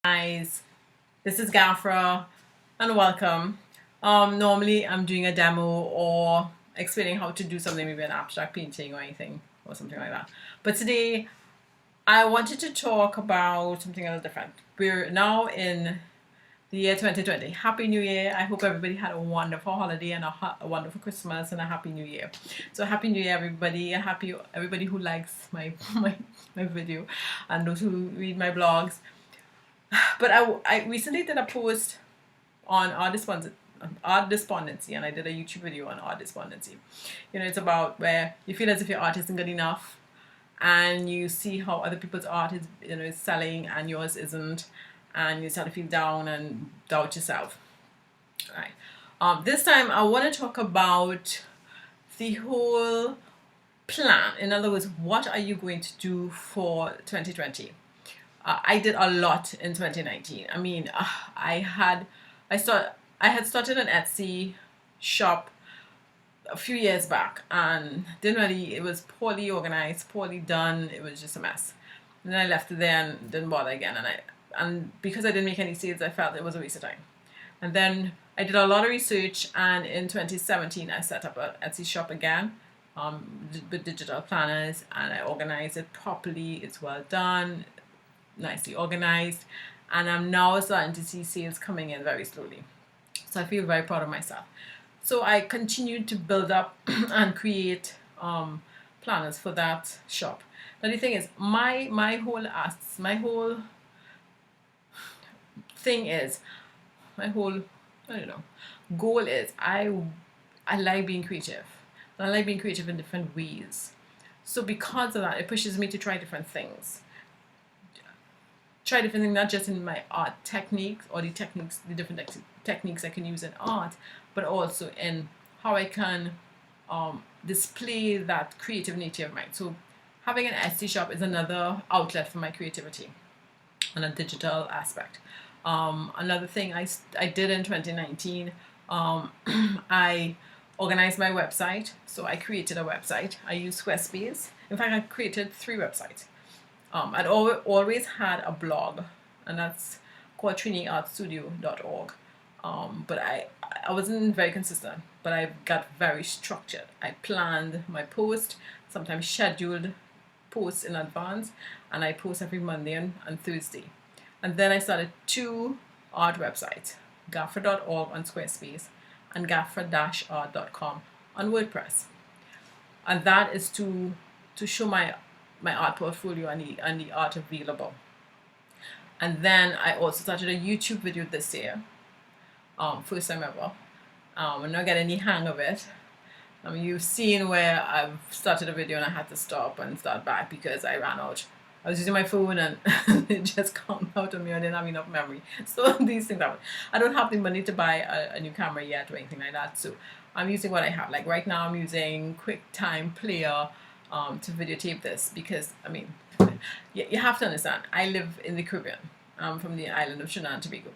Guys, this is Gafra and welcome. Normally I'm doing a demo or explaining how to do something, maybe an abstract painting or anything or something like that. But today I wanted to talk about something a little different. We're now in the year 2020. Happy New Year. I hope everybody had a wonderful holiday and a wonderful Christmas and a Happy New Year. So Happy New Year everybody. Happy everybody who likes my video and those who read my blogs. But I recently did a post on art despondency, and I did a YouTube video on art despondency. It's about where you feel as if your art isn't good enough, and you see how other people's art is selling and yours isn't, and you start to feel down and doubt yourself. Right. This time I want to talk about the whole plan. In other words, what are you going to do for 2020? I did a lot in 2019. I mean, I had started an Etsy shop a few years back, and it was poorly organized, poorly done. It was just a mess. And then I left it there and didn't bother again. And because I didn't make any sales, I felt it was a waste of time. And then I did a lot of research, and in 2017 I set up an Etsy shop again, with digital planners, and I organized it properly. It's well done, nicely organized, and I'm now starting to see sales coming in very slowly. So I feel very proud of myself. So I continued to build up and create planners for that shop. Now the thing is, my whole thing is, my whole goal is I like being creative. I like being creative in different ways. So because of that, it pushes me to try different things. Not just in my art techniques or the different techniques I can use in art, but also in how I can display that creative nature of mine. So having an Etsy shop is another outlet for my creativity on a digital aspect. Another thing I did in 2019, I organized my website. So I created a website. I used Squarespace. In fact, I created 3 websites. I'd always had a blog, and that's called triniartstudio.org. But I wasn't very consistent, but I got very structured. I planned my post, sometimes scheduled posts in advance, and I post every Monday and Thursday. And then I started 2 art websites, gaffer.org on Squarespace and gaffer-art.com on WordPress. And that is to show my art portfolio and the art available. And then I also started a YouTube video this year, first time ever. I'm not getting any hang of it. You've seen where I've started a video and I had to stop and start back because I ran out. I was using my phone and it just came out of me. I didn't have enough memory. So these things happen. I don't have the money to buy a new camera yet or anything like that. So I'm using what I have. Like right now I'm using QuickTime Player to videotape this because, you have to understand, I live in the Caribbean. I'm from the island of Trinidad and Tobago.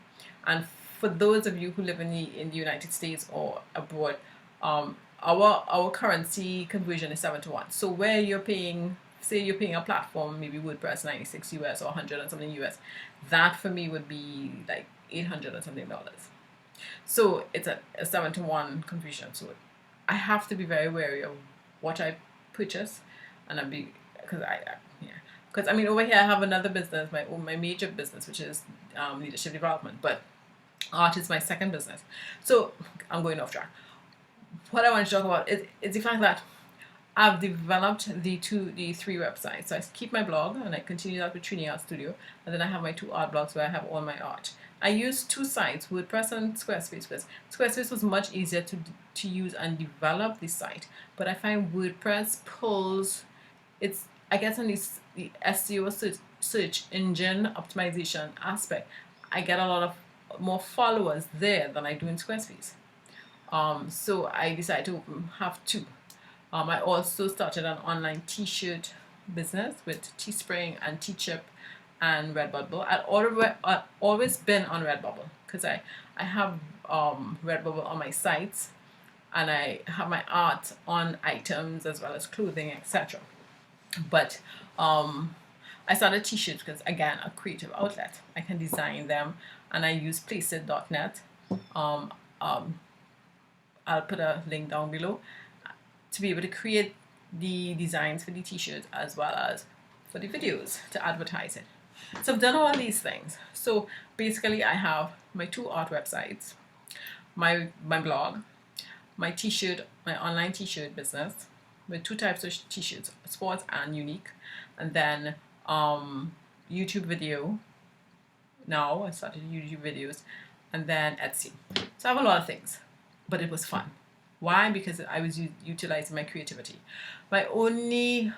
And for those of you who live in the United States or abroad, our currency conversion is 7 to 1. So where you're paying a platform, maybe WordPress 96 US or 100 and something US, that for me would be like $800 and something. So it's a 7 to 1 conversion. So I have to be very wary of what I purchase, and because over here I have another business, my major business, which is leadership development, but art is my second business. So I'm going off track. What I want to talk about is the fact that I've developed the 3 websites. So I keep my blog and I continue that with Trini Art Studio, and then I have my 2 art blogs where I have all my art. I use 2 sites, WordPress and Squarespace, because Squarespace was much easier to use and develop the site. But I find WordPress pulls, I guess on the SEO search engine optimization aspect, I get a lot of more followers there than I do in Squarespace. So I decided to have 2. I also started an online t-shirt business with Teespring and Teechip and Redbubble. I've always been on Redbubble because I have Redbubble on my sites, and I have my art on items as well as clothing, etc. But I started t-shirts because, again, a creative outlet. I can design them, and I use placeit.net. Um, um, I'll put a link down below to be able to create the designs for the t-shirts as well as for the videos to advertise it. So I've done all these things. So basically I have my 2 art websites, my blog, my t-shirt, my online t-shirt business with 2 types of t-shirts, sports and unique, and then YouTube video. Now I started YouTube videos, and then Etsy. So I have a lot of things, but it was fun. Why? Because I was utilizing my creativity. The only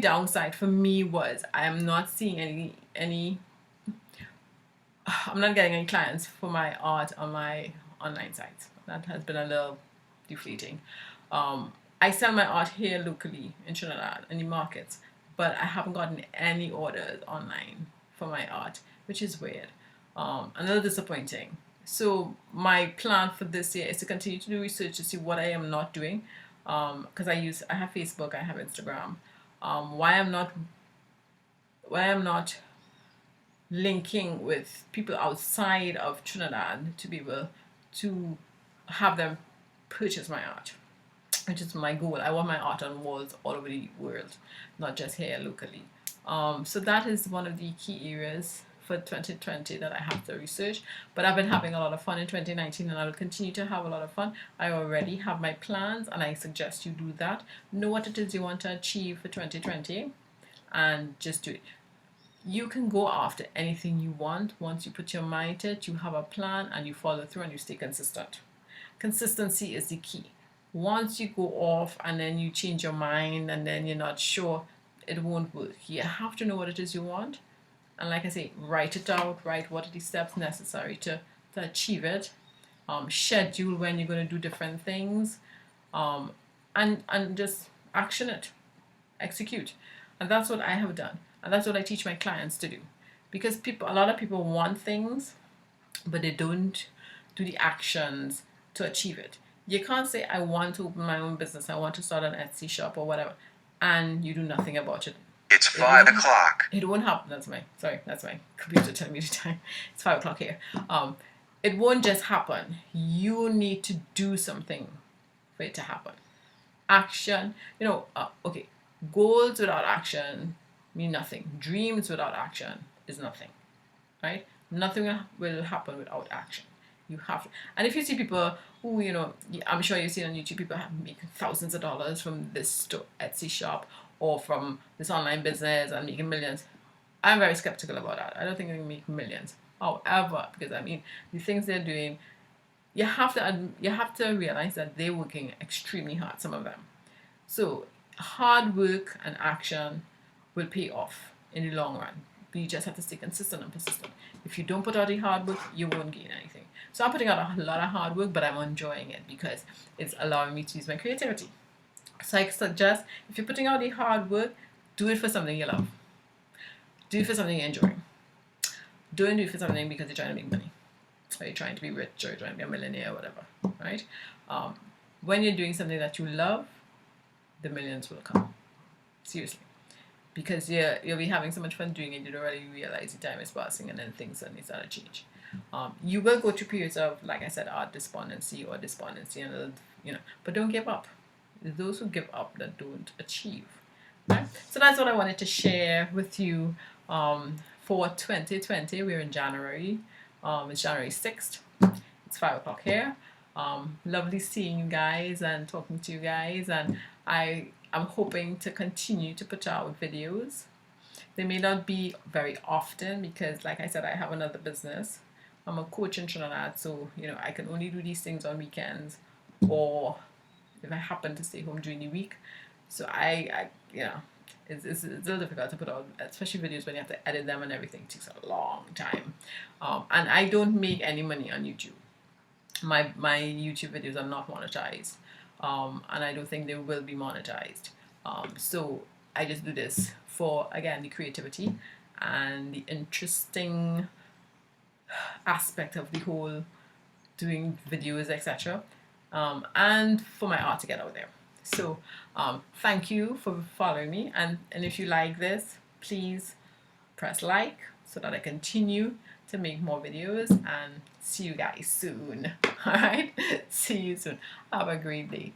downside for me was I am not seeing any I'm not getting any clients for my art on my online sites. That has been a little deflating. I sell my art here locally in Trinidad in the markets, but I haven't gotten any orders online for my art, which is weird. A little disappointing. So my plan for this year is to continue to do research to see what I am not doing, because I have Facebook, I have Instagram. Why I'm not linking with people outside of Trinidad to be able to have them purchase my art, which is my goal. I want my art on walls all over the world, not just here locally. So that is one of the key areas for 2020 that I have to research. But I've been having a lot of fun in 2019, and I will continue to have a lot of fun. I already have my plans, and I suggest you do that. Know what it is you want to achieve for 2020 and just do it. You can go after anything you want once you put your mind to it, you have a plan, and you follow through, and you stay consistent. Consistency is the key. Once you go off and then you change your mind and then you're not sure, it won't work. You have to know what it is you want, and like I say, write it out. Write what are the steps necessary to achieve it. Schedule when you're going to do different things, and just action it, execute. And that's what I have done, and that's what I teach my clients to do, because a lot of people want things, but they don't do the actions to achieve it. You can't say, I want to open my own business, I want to start an Etsy shop or whatever, and you do nothing about it. It's 5 o'clock. It won't happen. That's my computer telling me the time. It's 5 o'clock here. It won't just happen. You need to do something for it to happen. Action. Okay. Goals without action mean nothing. Dreams without action is nothing. Right? Nothing will happen without action. You have to. And if you see people who, I'm sure you've seen on YouTube, people have making thousands of dollars from this Etsy shop or from this online business and making millions. I'm very skeptical about that. I don't think they can make millions. However, because the things they're doing, you have to realize that they're working extremely hard, some of them. So hard work and action will pay off in the long run. But you just have to stay consistent and persistent. If you don't put out the hard work, you won't gain anything. So I'm putting out a lot of hard work, but I'm enjoying it because it's allowing me to use my creativity. So I suggest, if you're putting out the hard work, do it for something you love. Do it for something you enjoy. Don't do it for something because you're trying to make money, or you're trying to be rich, or you're trying to be a millionaire, or whatever, right? When you're doing something that you love, the millions will come. Seriously. Because you'll be having so much fun doing it, you don't really realize the time is passing, and then things suddenly start to change. You will go through periods of, like I said, art despondency, and but don't give up. It's those who give up that don't achieve. Right? So that's what I wanted to share with you for 2020. We're in January. It's January 6th. It's 5 o'clock here. Lovely seeing you guys and talking to you guys, and I'm hoping to continue to put out videos. They may not be very often because, like I said, I have another business. I'm a coach in Trinidad, so I can only do these things on weekends, or if I happen to stay home during the week. So it's a little difficult to put out, especially videos when you have to edit them and everything. It takes a long time, and I don't make any money on YouTube. My YouTube videos are not monetized, and I don't think they will be monetized. So I just do this for, again, the creativity and the interesting aspect of the whole doing videos, etc. And for my art to get out there. So thank you for following me, and if you like this, please press like so that I continue to make more videos, and see you guys soon. Alright, see you soon. Have a great day.